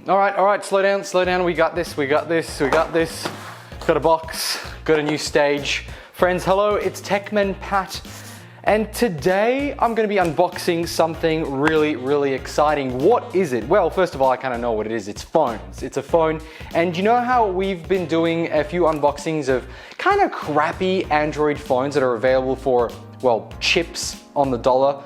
All right, slow down. We got this. Got a box, got a new stage. Friends, hello, it's Techman Pat. And today I'm gonna be unboxing something really exciting. What is it? Well, first of all, I kind of know what it is. It's phones. It's a phone. And you know how we've been doing a few unboxings of kind of crappy Android phones that are available for, well, chips on the dollar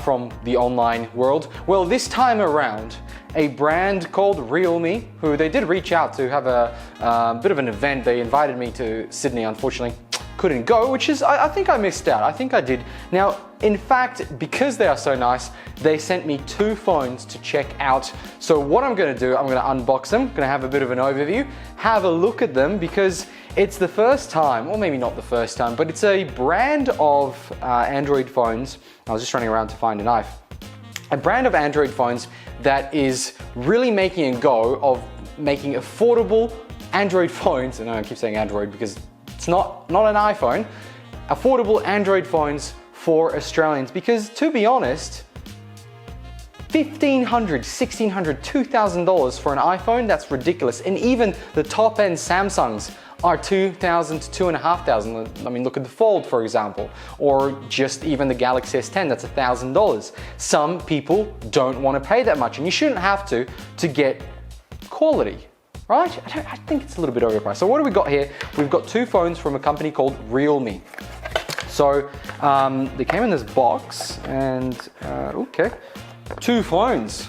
from the online world? Well, this time around, a brand called RealMe, who they did reach out to have a bit of an event. They invited me to Sydney, unfortunately. Couldn't go, which is, I think I missed out. I think I did. Now, in fact, because they are so nice, they sent me 2 phones to check out. So what I'm gonna do, I'm gonna unbox them, gonna have a bit of an overview, have a look at them, because it's the first time, or maybe not the first time, but it's a brand of Android phones. I was just running around to find a knife. A brand of Android phones that is really making a go of making affordable Android phones, and I keep saying Android because it's not an iPhone, affordable Android phones for Australians. Because to be honest, $1,500, $1,600, $2,000 for an iPhone, that's ridiculous. And even the top end Samsungs are $2,000 to $2,500. I mean, look at the Fold, for example, or just even the Galaxy S10, that's $1,000. Some people don't want to pay that much, and you shouldn't have to get quality. Right? I think it's a little bit overpriced. So what do we got here? We've got 2 phones from a company called RealMe. So they came in this box, and okay, 2 phones.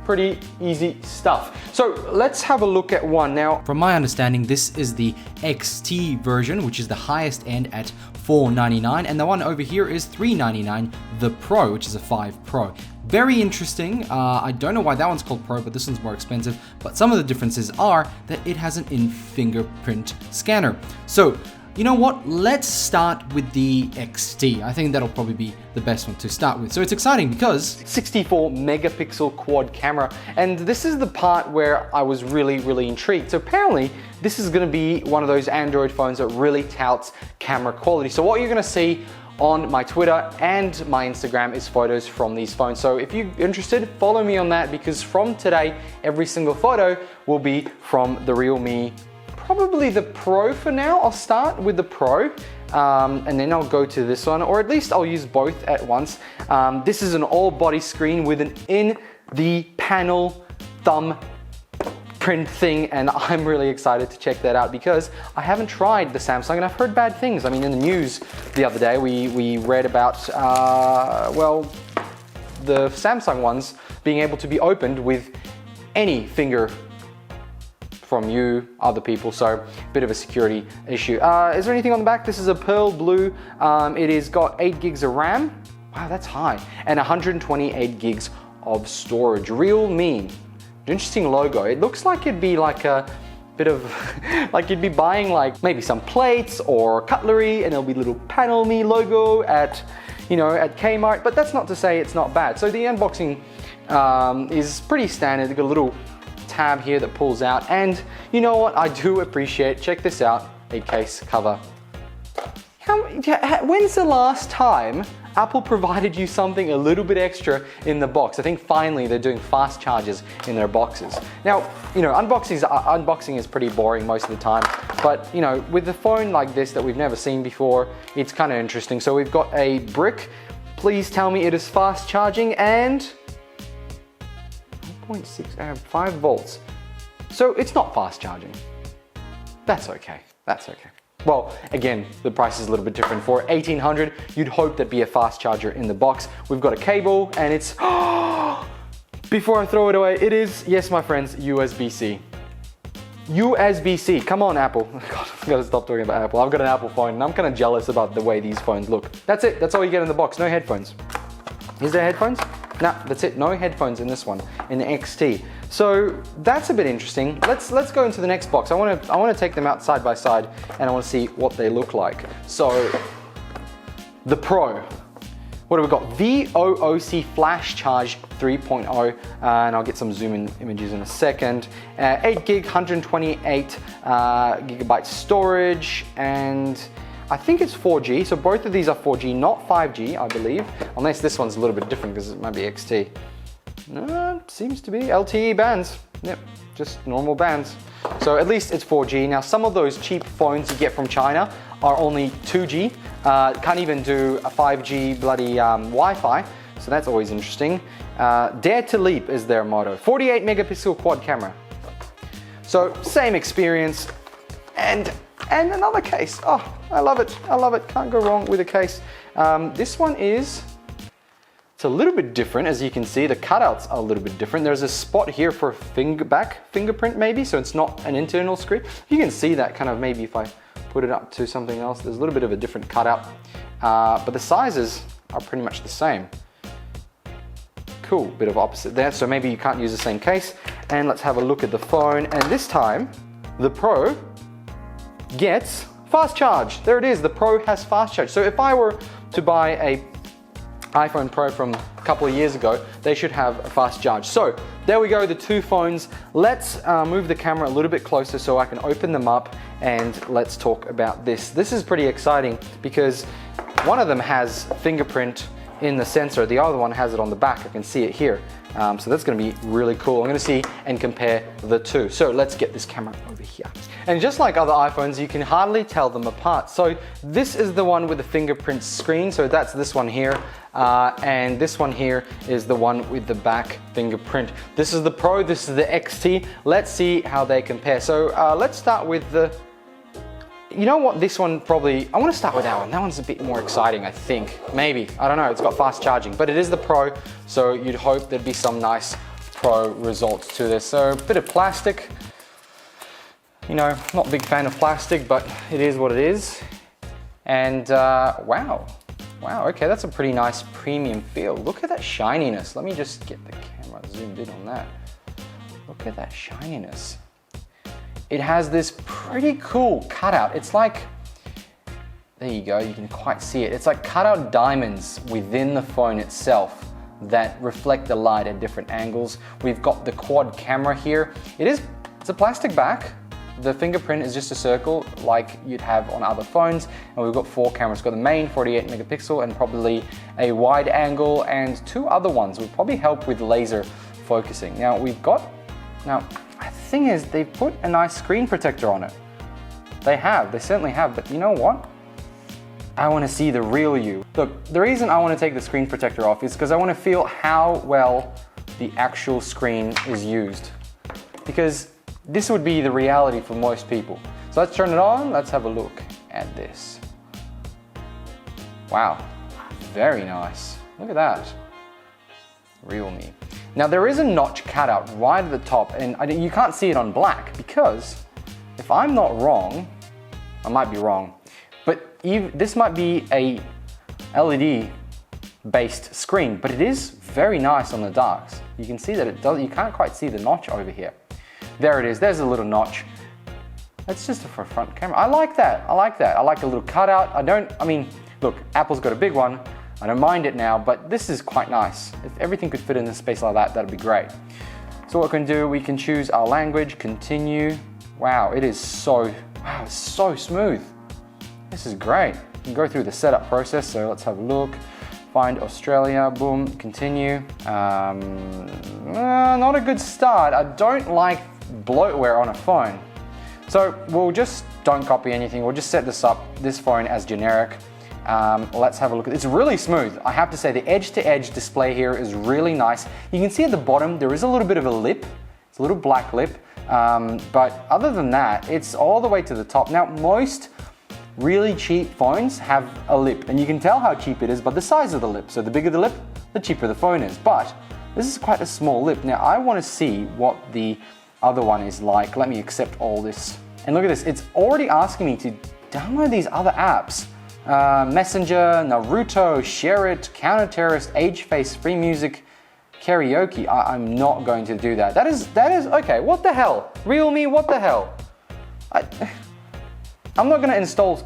Pretty easy stuff. So let's have a look at one now. From my understanding, this is the XT version, which is the highest end at $499, and the one over here is $399, the Pro, which is a 5 Pro. Very interesting. I don't know why that one's called Pro, but this one's more expensive. But some of the differences are that it has an in-fingerprint scanner. So, you know what? Let's start with the XT. I think that'll probably be the best one to start with. So it's exciting because 64 megapixel quad camera. And this is the part where I was really intrigued. So apparently this is gonna be one of those Android phones that really touts camera quality. So what you're gonna see on my Twitter and my Instagram is photos from these phones. So if you're interested, follow me on that, because from today, every single photo will be from the RealMe. Probably the Pro for now. I'll start with the Pro and then I'll go to this one, or at least I'll use both at once. This is an all body screen with an in the panel thumb print thing, and I'm really excited to check that out because I haven't tried the Samsung and I've heard bad things. I mean, in the news the other day, we read about, well, the Samsung ones being able to be opened with any finger from you, other people, so a bit of a security issue. Is there anything on the back? This is a pearl blue. It has got 8 gigs of RAM. Wow, that's high. And 128 gigs of storage. RealMe. Interesting logo. It looks like it'd be like a bit of, like you'd be buying like maybe some plates or cutlery, and there'll be a little Panel Me logo at, you know, at Kmart, but that's not to say it's not bad. So the unboxing is pretty standard. They've got a little tab here that pulls out, and you know what I do appreciate, check this out, a case cover. When's the last time Apple provided you something a little bit extra in the box? I think finally they're doing fast charges in their boxes. Now, you know, unboxing is pretty boring most of the time, but you know, with a phone like this that we've never seen before, it's kind of interesting. So we've got a brick. Please tell me it is fast charging, and 0.6, 5 volts. So it's not fast charging. That's okay. That's okay. Well, again, the price is a little bit different. For $1,800, you'd hope there'd be a fast charger in the box. We've got a cable, and it's, before I throw it away, it is, yes, my friends, USB-C. USB-C, come on, Apple. God, I've got to stop talking about Apple. I've got an Apple phone, and I'm kind of jealous about the way these phones look. That's it, that's all you get in the box, no headphones. Is there headphones? No, that's it, no headphones in this one, in the XT. So that's a bit interesting. Let's go into the next box. I want to take them out side by side, and I want to see what they look like. So the Pro. What do we got? VOOC Flash Charge 3.0, and I'll get some zoom in images in a second. 8 gig, 128 gigabyte storage, and I think it's 4G, so both of these are 4G, not 5G, I believe, unless this one's a little bit different because it might be XT. No, it seems to be LTE bands. Yep, just normal bands. So at least it's 4G. Now some of those cheap phones you get from China are only 2G. Can't even do a 5G bloody Wi-Fi. So that's always interesting. Dare to leap is their motto. 48 megapixel quad camera. So same experience and another case. Oh, I love it. I love it. Can't go wrong with a case. This one is, it's a little bit different. As you can see, the cutouts are a little bit different. There's a spot here for fingerprint maybe, so it's not an internal screen. You can see that kind of maybe if I put it up to something else. There's a little bit of a different cutout, but the sizes are pretty much the same. Cool, bit of opposite there. So maybe you can't use the same case. And let's have a look at the phone. And this time, the Pro gets fast charge. There it is, the Pro has fast charge. So if I were to buy a iPhone Pro from a couple of years ago, they should have a fast charge. So there we go, the two phones. Let's move the camera a little bit closer so I can open them up and let's talk about this. This is pretty exciting because one of them has fingerprint in the sensor, the other one has it on the back. I can see it here. So that's gonna be really cool. I'm gonna see and compare the two. So let's get this camera over here. And just like other iPhones, you can hardly tell them apart. So this is the one with the fingerprint screen. So that's this one here. And this one here is the one with the back fingerprint. This is the Pro, this is the XT. Let's see how they compare. So let's start with the, you know what, this one probably, I want to start with that one. That one's a bit more exciting, I think. Maybe, I don't know, it's got fast charging, but it is the Pro, so you'd hope there'd be some nice Pro results to this. So a bit of plastic, you know, not a big fan of plastic, but it is what it is. And wow, okay, that's a pretty nice premium feel. Look at that shininess. Let me just get the camera zoomed in on that. Look at that shininess. It has this pretty cool cutout. It's like, there you go, you can quite see it. It's like cutout diamonds within the phone itself that reflect the light at different angles. We've got the quad camera here. It's a plastic back. The fingerprint is just a circle like you'd have on other phones. And we've got 4 cameras. We've got the main 48 megapixel and probably a wide angle and 2 other ones will probably help with laser focusing. Now the thing is, they've put a nice screen protector on it. They certainly have, but you know what? I want to see the real you. Look, the reason I want to take the screen protector off is because I want to feel how well the actual screen is used. Because this would be the reality for most people. So let's turn it on, let's have a look at this. Wow, very nice. Look at that. RealMe. Now there is a notch cutout right at the top and you can't see it on black because if I'm not wrong, I might be wrong, but this might be a LED based screen, but it is very nice on the darks. You can see that you can't quite see the notch over here. There it is, there's a little notch. That's just for a front camera. I like that, I like a little cutout. Look, Apple's got a big one. I don't mind it now, but this is quite nice. If everything could fit in a space like that, that'd be great. So what we can do, we can choose our language, continue. Wow, it is so smooth. This is great. You can go through the setup process, so let's have a look. Find Australia, boom, continue. Not a good start. I don't like bloatware on a phone. So we'll just don't copy anything. We'll just set this phone as generic. Let's have a look. It's really smooth. I have to say the edge-to-edge display here is really nice. You can see at the bottom there is a little bit of a lip. It's a little black lip. But other than that, it's all the way to the top. Now, most really cheap phones have a lip, and you can tell how cheap it is by the size of the lip. So the bigger the lip, the cheaper the phone is. But this is quite a small lip. Now, I want to see what the other one is like. Let me accept all this. And look at this. It's already asking me to download these other apps. Messenger, Naruto, Share It, Counter Terrorist, Age Face, Free Music, Karaoke. I'm not going to do that. That is okay. What the hell? RealMe, what the hell? I'm not going to install.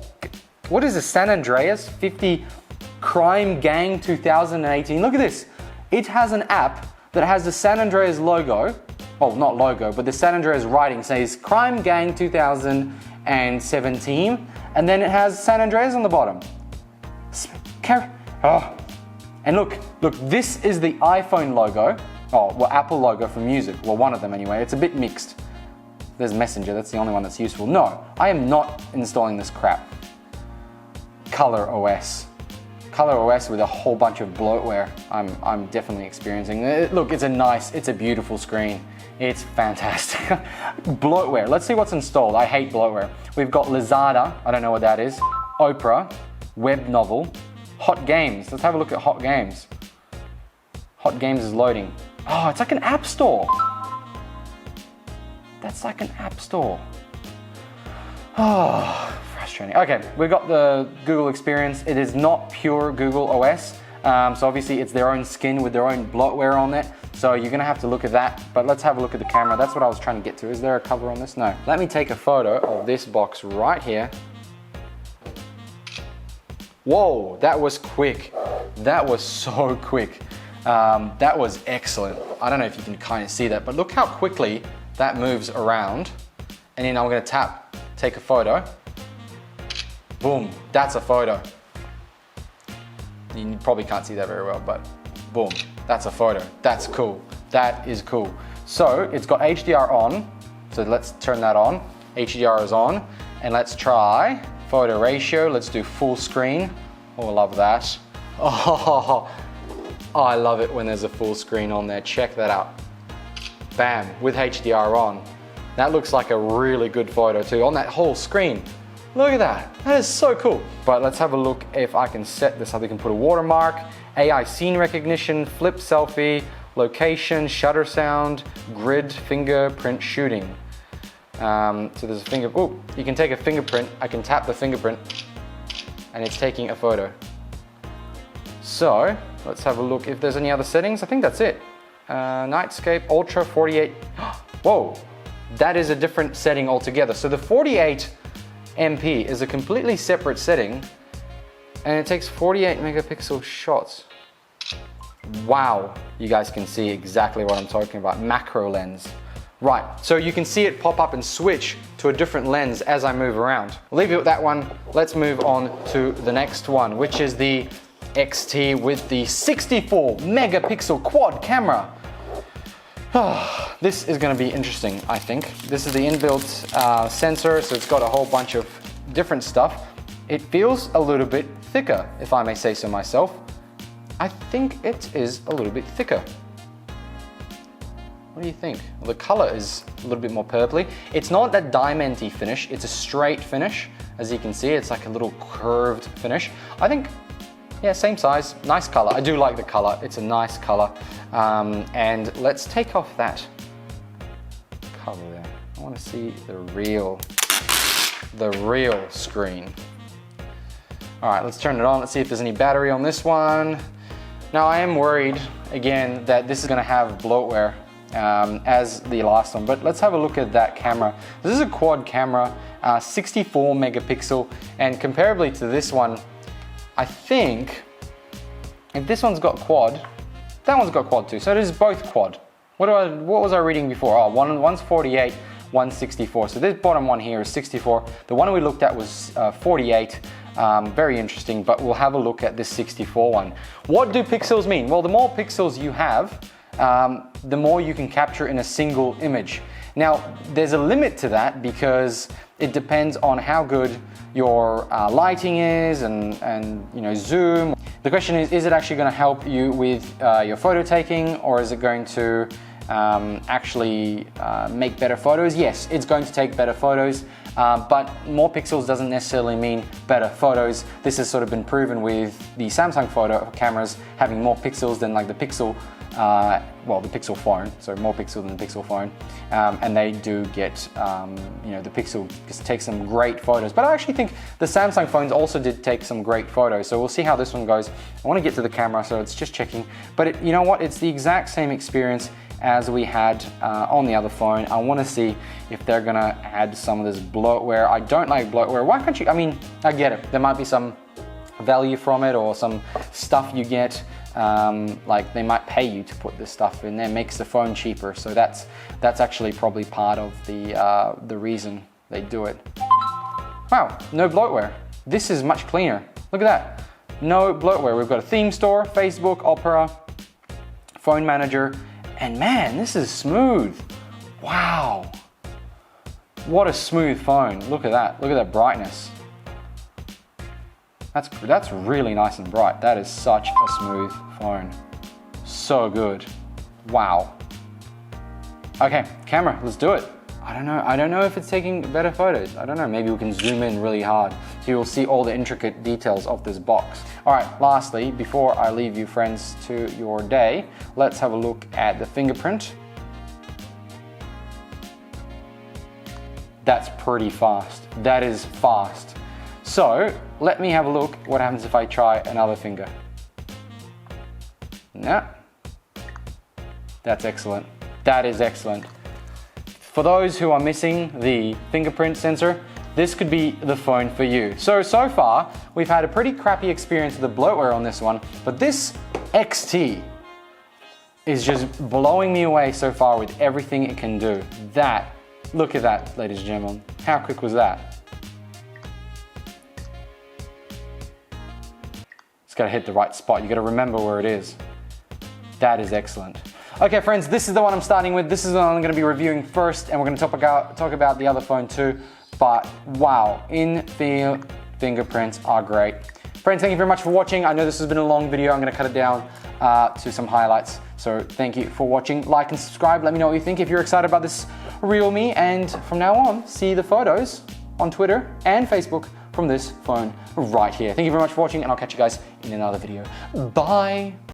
What is this? San Andreas 50 Crime Gang 2018. Look at this. It has an app that has the San Andreas logo. Well, not logo, but the San Andreas writing says Crime Gang 2017. And then it has San Andreas on the bottom. And look, this is the iPhone logo. Oh, well, Apple logo for music. Well, one of them anyway. It's a bit mixed. There's Messenger, that's the only one that's useful. No, I am not installing this crap. Color OS. Color OS with a whole bunch of bloatware. I'm definitely experiencing. Look, it's a beautiful screen. It's fantastic. Bloatware, let's see what's installed. I hate bloatware. We've got Lazada, I don't know what that is. Opera, Web Novel, Hot Games. Let's have a look at Hot Games. Hot Games is loading. Oh, it's like an app store. That's like an app store. Oh, frustrating. Okay, we've got the Google experience. It is not pure Google OS. So obviously it's their own skin with their own bloatware on it. So you're gonna have to look at that, but let's have a look at the camera. That's what I was trying to get to. Is there a cover on this? No. Let me take a photo of this box right here. Whoa, that was quick. That was so quick. That was excellent. I don't know if you can kind of see that, but look how quickly that moves around. And then I'm gonna tap, take a photo. Boom, that's a photo. You probably can't see that very well, but boom, that's a photo. That's cool. That is cool. So it's got HDR on. So let's turn that on. HDR is on. And let's try photo ratio. Let's do full screen. Oh, I love that. Oh, I love it when there's a full screen on there. Check that out. Bam, with HDR on. That looks like a really good photo too, on that whole screen. Look at that, that is so cool. But let's have a look if I can set this up. We can put a watermark, AI scene recognition, flip selfie, location, shutter sound, grid, fingerprint shooting. So there's a finger, oh, you can take a fingerprint. I can tap the fingerprint and it's taking a photo. So let's have a look if there's any other settings. I think that's it. Nightscape, Ultra 48. Whoa, that is a different setting altogether. So the 48 MP is a completely separate setting and it takes 48 megapixel shots. Wow, you guys can see exactly what I'm talking about, macro lens. Right, so you can see it pop up and switch to a different lens as I move around. I'll leave you with that one. Let's move on to the next one, which is the XT with the 64 megapixel quad camera. This is going to be interesting, I think. This is the inbuilt sensor, so it's got a whole bunch of different stuff. It feels a little bit thicker, if I may say so myself. I think it is a little bit thicker. What do you think? Well, the color is a little bit more purpley. It's not that diamond-y finish, it's a straight finish. As you can see, it's like a little curved finish. I think, yeah, same size, nice color. I do like the color, it's a nice color. And let's take off that cover there. I want to see the real screen. All right, let's turn it on. Let's see if there's any battery on this one. Now I am worried again that this is going to have bloatware as the last one, but let's have a look at that camera. This is a quad camera, 64 megapixel, and comparably to this one, I think if this one's got quad, that one's got quad too, so it is both quad. What was I reading before? Oh, one's 48, one's 64. So this bottom one here is 64. The one we looked at was 48. Very interesting, but we'll have a look at this 64 one. What do pixels mean? Well, the more pixels you have, the more you can capture in a single image. Now, there's a limit to that because it depends on how good your lighting is and you know, zoom. The question is it actually going to help you with your photo taking, or is it going to actually make better photos? Yes, it's going to take better photos, but more pixels doesn't necessarily mean better photos. This has sort of been proven with the Samsung photo cameras having more pixels than like the Pixel, well, the Pixel phone, so more pixels than the Pixel phone, and they do get, you know, the Pixel takes some great photos. But I actually think the Samsung phones also did take some great photos, so we'll see how this one goes. I want to get to the camera, so it's just checking, but you know what, it's the exact same experience as we had on the other phone. I want to see if they're gonna add some of this bloatware. I don't like bloatware. Why can't you? I mean, I get it. There might be some value from it or some stuff you get. Like they might pay you to put this stuff in there, makes the phone cheaper. So that's actually probably part of the reason they do it. Wow, no bloatware. This is much cleaner. Look at that. No bloatware. We've got a theme store, Facebook, Opera, phone manager, And man, this is smooth. Wow. What a smooth phone. Look at that brightness. That's really nice and bright. That is such a smooth phone. So good. Wow. Okay, camera, let's do it. I don't know if it's taking better photos. I don't know, maybe we can zoom in really hard so you'll see all the intricate details of this box. All right, lastly, before I leave you friends to your day, let's have a look at the fingerprint. That's pretty fast. That is fast. So let me have a look what happens if I try another finger. No. That's excellent. That is excellent. For those who are missing the fingerprint sensor, this could be the phone for you. So far, we've had a pretty crappy experience with the bloatware on this one, but this XT is just blowing me away so far with everything it can do. Look at that, ladies and gentlemen. How quick was that? It's gotta hit the right spot. You gotta remember where it is. That is excellent. Okay friends, this is the one I'm starting with. This is the one I'm gonna be reviewing first, and we're gonna talk about the other phone too. But wow, in-field fingerprints are great. Friends, thank you very much for watching. I know this has been a long video. I'm gonna cut it down to some highlights. So thank you for watching. Like and subscribe. Let me know what you think if you're excited about this RealMe. And from now on, see the photos on Twitter and Facebook from this phone right here. Thank you very much for watching, and I'll catch you guys in another video. Bye.